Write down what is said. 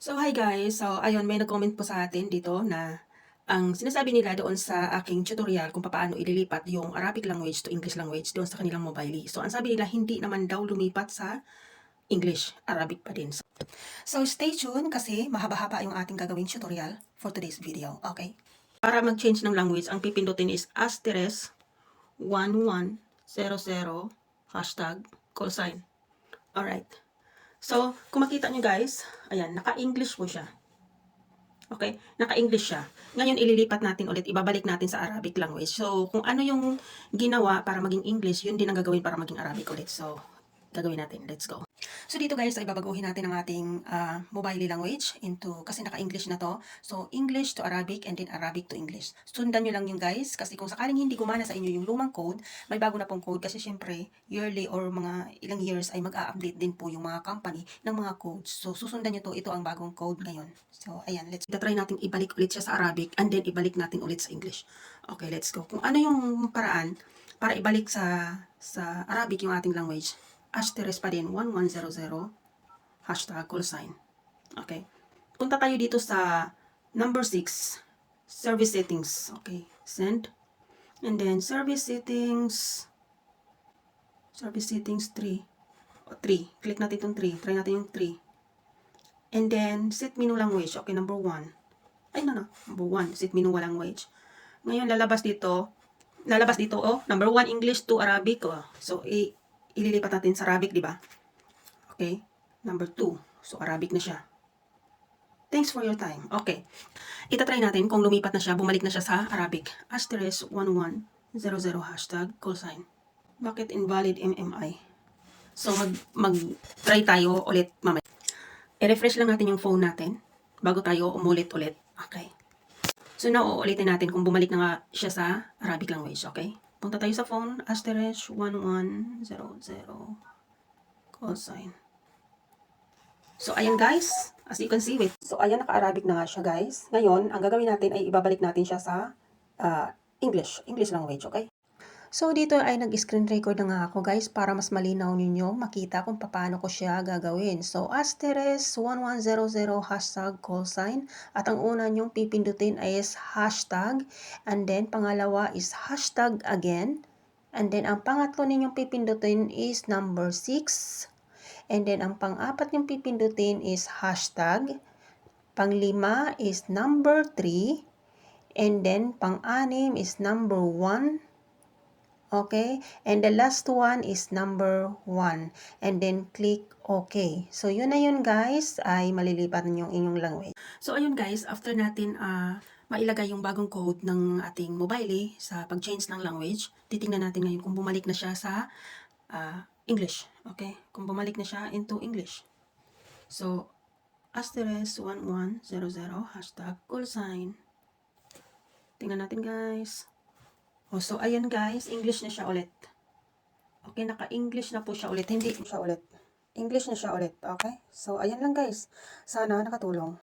So, hi guys. So, ayun, may nag-comment po sa atin dito na ang sinasabi nila doon sa aking tutorial kung paano ililipat yung Arabic language to English language doon sa kanilang mobile. So, ang sabi nila, hindi naman daw lumipat sa English, Arabic pa din. So, stay tuned kasi mahaba-haba yung ating gagawing tutorial for today's video. Okay? Para mag-change ng language, ang pipindutin is asterisk 1100 hashtag call sign. Alright. So, kung makita nyo guys, ayan, naka-English po siya. Okay? Naka-English siya. Ngayon, ililipat natin ulit, ibabalik natin sa Arabic language. So, kung ano yung ginawa para maging English, yun din ang gagawin para maging Arabic ulit. So, gagawin natin. Let's go. So, dito guys, ay babaguhin natin ang ating mobile language into, kasi naka-English na to. So, English to Arabic and then Arabic to English. Sundan nyo lang yung guys, kasi kung sakaling hindi gumana sa inyo yung lumang code, may bago na pong code kasi syempre, yearly or mga ilang years ay mag-a-update din po yung mga company ng mga codes. So, susundan nyo to. Ito ang bagong code ngayon. So, ayan, try natin ibalik ulit siya sa Arabic and then ibalik natin ulit sa English. Okay, let's go. Kung ano yung paraan para ibalik sa Arabic yung ating language, asterisk pa din, 1100, hashtag call sign. Okay. Punta tayo dito sa number 6, service settings. Okay, send. And then service settings 3. 3. Click natin itong 3. Try natin yung 3. And then, set menu language. Okay, number 1. Ay, no. Number 1, set menu language. Ngayon, lalabas dito, number 1, English to Arabic. Oh. So, ililipat natin sa Arabic, di ba? Okay. Number 2. So, Arabic na siya. Thanks for your time. Okay. Itatry natin kung lumipat na siya, bumalik na siya sa Arabic. Asterisk 1100 hashtag call sign. Bakit invalid MMI? So, mag-try tayo ulit mamaya. I-refresh lang natin yung phone natin bago tayo umulit ulit. Okay. So, now, uulitin natin kung bumalik na nga siya sa Arabic language. Okay. Punta tayo sa phone. Asterisk 1100 call sign. So, ayan guys. As you can see, wait. So, ayan, naka-Arabic na nga siya guys. Ngayon, ang gagawin natin ay ibabalik natin siya sa English language. Okay. So, dito ay nag-screen record na nga ako guys para mas malinaw ninyo makita kung paano ko siya gagawin. So, asterisk 1100 hashtag call sign. At ang una nyong pipindutin is hashtag. And then, pangalawa is hashtag again. And then, ang pangatlo ninyong pipindutin is number 6. And then, ang pang-apat nyong pipindutin is hashtag. Pang-lima is number 3. And then, pang-anim is number 1. Okay, and the last one is number 1. And then click OK. So, yun na yun guys, ay malilipat yung inyong language. So, ayun guys, after natin mailagay yung bagong code ng ating mobile sa pag-change ng language, titingnan natin ngayon kung bumalik na siya sa English. Okay, kung bumalik na siya into English. So, asterisk 1100 hashtag call sign. Tingnan natin guys. Oh, so, ayan guys, English na siya ulit. Okay, naka-English na po siya ulit. Hindi siya ulit. English na siya ulit. Okay? So, ayan lang guys. Sana nakatulong.